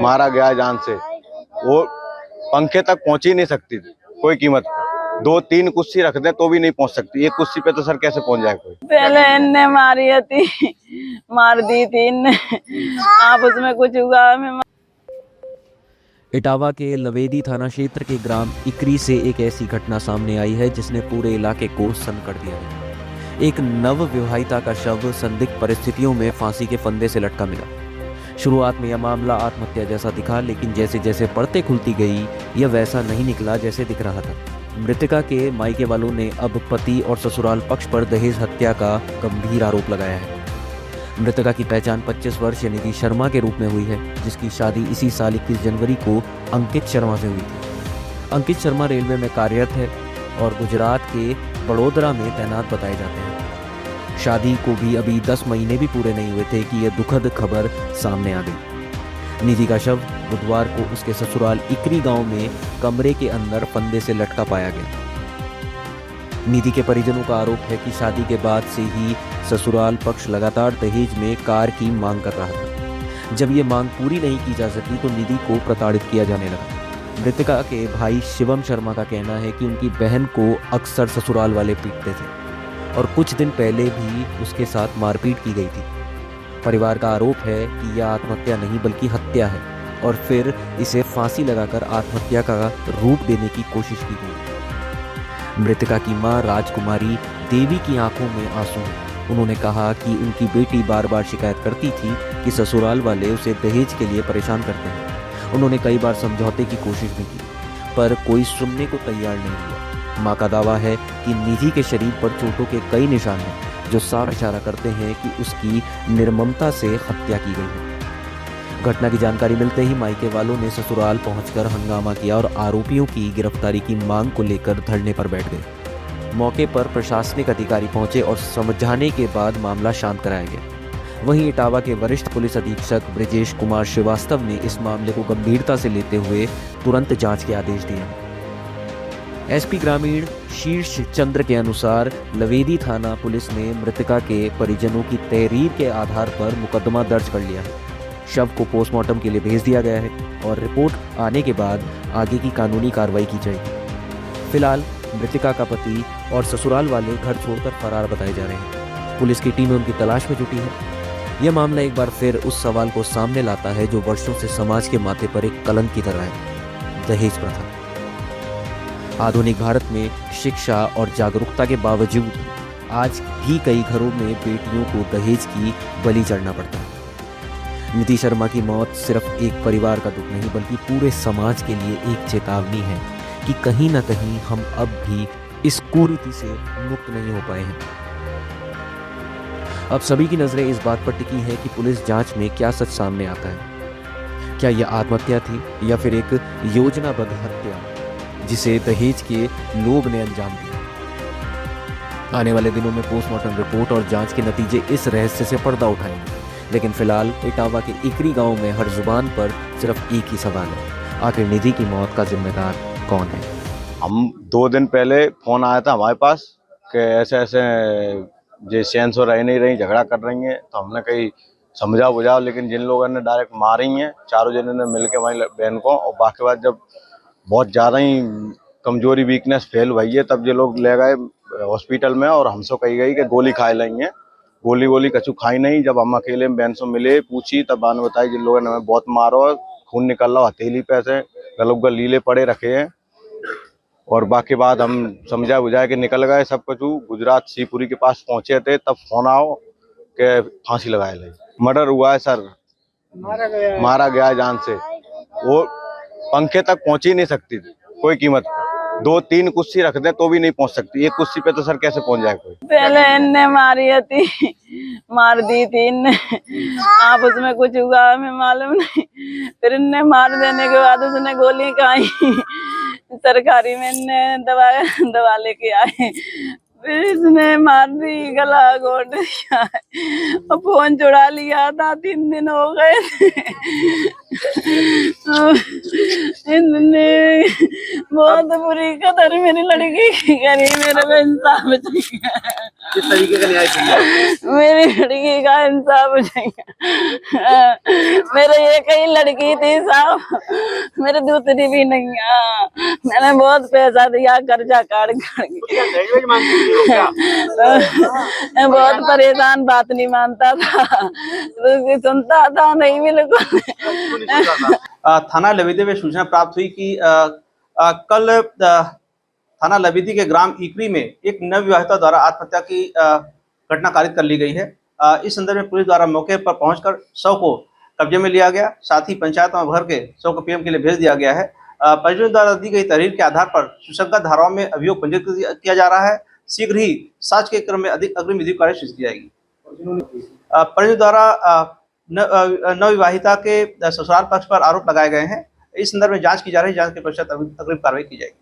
मारा गया जान से। वो पंखे तक पहुंच ही नहीं सकती थी कोई कीमत पर। 2-3 कुर्सी रख दे तो भी नहीं पहुंच सकती। एक कुर्सी पे तो सर कैसे पहुंच जाए कोई। पहले इनने मारी थी, मार दी थी इनने, आपस में कुछ हुआ हमें। इटावा के लवेदी थाना क्षेत्र के ग्राम इकरी से एक ऐसी घटना सामने आई है जिसने पूरे इलाके को सन्न कर दिया है। एक नव विवाहिता का शव संदिग्ध परिस्थितियों में फांसी के फंदे से लटका मिला। शुरुआत में यह मामला आत्महत्या जैसा दिखा, लेकिन जैसे जैसे परतें खुलती गई यह वैसा नहीं निकला जैसे दिख रहा था। मृतका के मायके वालों ने अब पति और ससुराल पक्ष पर दहेज हत्या का गंभीर आरोप लगाया है। मृतका की पहचान 25 वर्षीय निधि शर्मा के रूप में हुई है, जिसकी शादी इसी साल 21 जनवरी को अंकित शर्मा से हुई थी। अंकित शर्मा रेलवे में कार्यरत है और गुजरात के बड़ोदरा में तैनात बताए जाते हैं। शादी को भी अभी 10 महीने भी पूरे नहीं हुए थे कि यह दुखद खबर सामने आ गई। निधि का शव बुधवार को उसके ससुराल इकरी गांव में कमरे के अंदर फंदे से लटका पाया गया। निधि के परिजनों का आरोप है कि शादी के बाद से ही ससुराल पक्ष लगातार दहेज में कार की मांग कर रहा था। जब ये मांग पूरी नहीं की जा सकी तो निधि को प्रताड़ित किया जाने लगा। मृतका के भाई शिवम शर्मा का कहना है कि उनकी बहन को अक्सर ससुराल वाले पीटते थे और कुछ दिन पहले भी उसके साथ मारपीट की गई थी। परिवार का आरोप है कि यह आत्महत्या नहीं बल्कि हत्या है और फिर इसे फांसी लगाकर आत्महत्या का रूप देने की कोशिश की गई। मृतका की मां राजकुमारी देवी की आंखों में आंसू हैं। उन्होंने कहा कि उनकी बेटी बार बार शिकायत करती थी कि ससुराल वाले उसे दहेज के लिए परेशान करते हैं। उन्होंने कई बार समझौते की कोशिश भी की, पर कोई सुनने को तैयार नहीं हुआ। मां का दावा है कि निधि के शरीर पर चोटों के कई निशान हैं, जो साफ इशारा करते हैं कि उसकी निर्ममता से हत्या की गई है। घटना की जानकारी मिलते ही मायके वालों ने ससुराल पहुंचकर हंगामा किया और आरोपियों की गिरफ्तारी की मांग को लेकर धरने पर बैठ गए। मौके पर प्रशासनिक अधिकारी पहुंचे और समझाने के बाद मामला शांत कराया गया। वहीं इटावा के वरिष्ठ पुलिस अधीक्षक ब्रजेश कुमार श्रीवास्तव ने इस मामले को गंभीरता से लेते हुए तुरंत जांच के आदेश दिए। एसपी ग्रामीण शीर्ष चंद्र के अनुसार लवेदी थाना पुलिस ने मृतका के परिजनों की तहरीर के आधार पर मुकदमा दर्ज कर लिया है। शव को पोस्टमार्टम के लिए भेज दिया गया है और रिपोर्ट आने के बाद आगे की कानूनी कार्रवाई की जाएगी। फिलहाल मृतका का पति और ससुराल वाले घर छोड़कर फरार बताए जा रहे हैं। पुलिस की टीम उनकी तलाश में जुटी है। यह मामला एक बार फिर उस सवाल को सामने लाता है जो वर्षों से समाज के माथे पर एक कलंक की तरह है, दहेज प्रथा। आधुनिक भारत में शिक्षा और जागरूकता के बावजूद आज भी कई घरों में बेटियों को दहेज की बलि चढ़ना पड़ता है। निधि शर्मा की मौत सिर्फ एक परिवार का दुख नहीं बल्कि पूरे समाज के लिए एक चेतावनी है कि कहीं ना कहीं हम अब भी इस कुरीति से मुक्त नहीं हो पाए हैं। अब सभी की नजरें इस बात पर टिकी हैं कि पुलिस जांच में क्या सच सामने आता है। क्या यह आत्महत्या थी या फिर एक योजनाबद्ध हत्या जिसे दहेज के लोभ ने अंजाम दिया। आने वाले दिनों में पोस्टमार्टम रिपोर्ट और जांच के नतीजे इस रहस्य से पर्दा उठाएंगे। लेकिन फिलहाल इटावा के इकरी गांव में हर जुबान पर सिर्फ एक ही सवाल है, आखिर निधि की मौत का जिम्मेदार कौन है। हम 2 दिन पहले फोन आया था हमारे पास कि ऐसे ऐसे जो सेंस हो रही नहीं रही, झगड़ा कर रही हैं। तो हमने कहीं समझा बुझाओ, लेकिन जिन लोगों ने डायरेक्ट मारी हैं, चारों जनों ने मिलकर हमारी बहन को, और बाकी बात जब बहुत ज़्यादा ही कमजोरी वीकनेस फेल हुई है तब ये लोग ले गए हॉस्पिटल में और हमसे कही गई कि गोली खाए लेंगे। गोली वोली कछु खाई नहीं। जब हम अकेले में बहन से मिले पूछी तब बान बताई जिन लोगों ने हमें बहुत मारो, खून निकल रहा, हथेली पे से गलों लीले पड़े रखे हैं। और बाकी बात हम समझा बुझा के निकल गए। सब कुछ गुजरात शिवपुरी के पास पहुंचे थे तब फोन आओ कि फांसी लगाए ले, मर्डर हुआ है सर, मारा गया जान से। वो पंखे तक पहुंच ही नहीं सकती थी कोई कीमत पर। 2-3 कुर्सी रख दे तो भी नहीं पहुंच सकती। एक कुर्सी पे तो सर कैसे पहुंच जाए कोई। पहले इनने मारी थी, मार दी थी इनने, आपस में कुछ हुआ हमें मालूम नहीं। फिर इनने मार देने के बाद उसने गोली खाई। सरकारी में इनने दवा लेके आए, फिर इसने मार दी, गला घोट दिया और फोन चुरा लिया था। 3 दिन हो गए थे। इनने बहुत बहुत बुरी कदर मेरी लड़की की करी, मेरे को इंसाफ चाहिए, किस तरीके का न्याय चाहिए? मेरी लड़की का इंसाफ चाहिए। मेरे एक ही लड़की थी साहब, मेरे दूसरी भी नहीं है। मैंने बहुत पैसा दिया कर्जा काट काट के। क्या दहेज वहेज मांगती थी वो क्या? बहुत परेशान, बात नहीं मानता था, तो सुनता था नहीं, बिल्कुल। क्यों नहीं सुनता था? थाना लविदी में सूचना प्राप्त हुई कि कल थाना लविदी के ग्राम इकरी में एक नवविवाहिता द्वारा आत्महत्या की घटना कारित कर ली गई है। इस संदर्भ में पुलिस द्वारा मौके पर पहुंचकर शव को कब्जे में लिया गया, साथ ही पंचायत में भर के शव को पीएम के लिए भेज दिया गया है। परिजनों द्वारा दी गई तहरीर के आधार पर सुसंगत धाराओं में अभियोग पंजीकृत किया जा रहा है। शीघ्र ही जांच के क्रम में अधिक अग्रिम विधि कार्य शुरू की जाएगी। परिजनों द्वारा नवविवाहिता के ससुराल पक्ष पर आरोप लगाए गए हैं। इस संदर्भ में जांच की जा रही है, जांच के पश्चात अग्रिम कार्रवाई की जाएगी।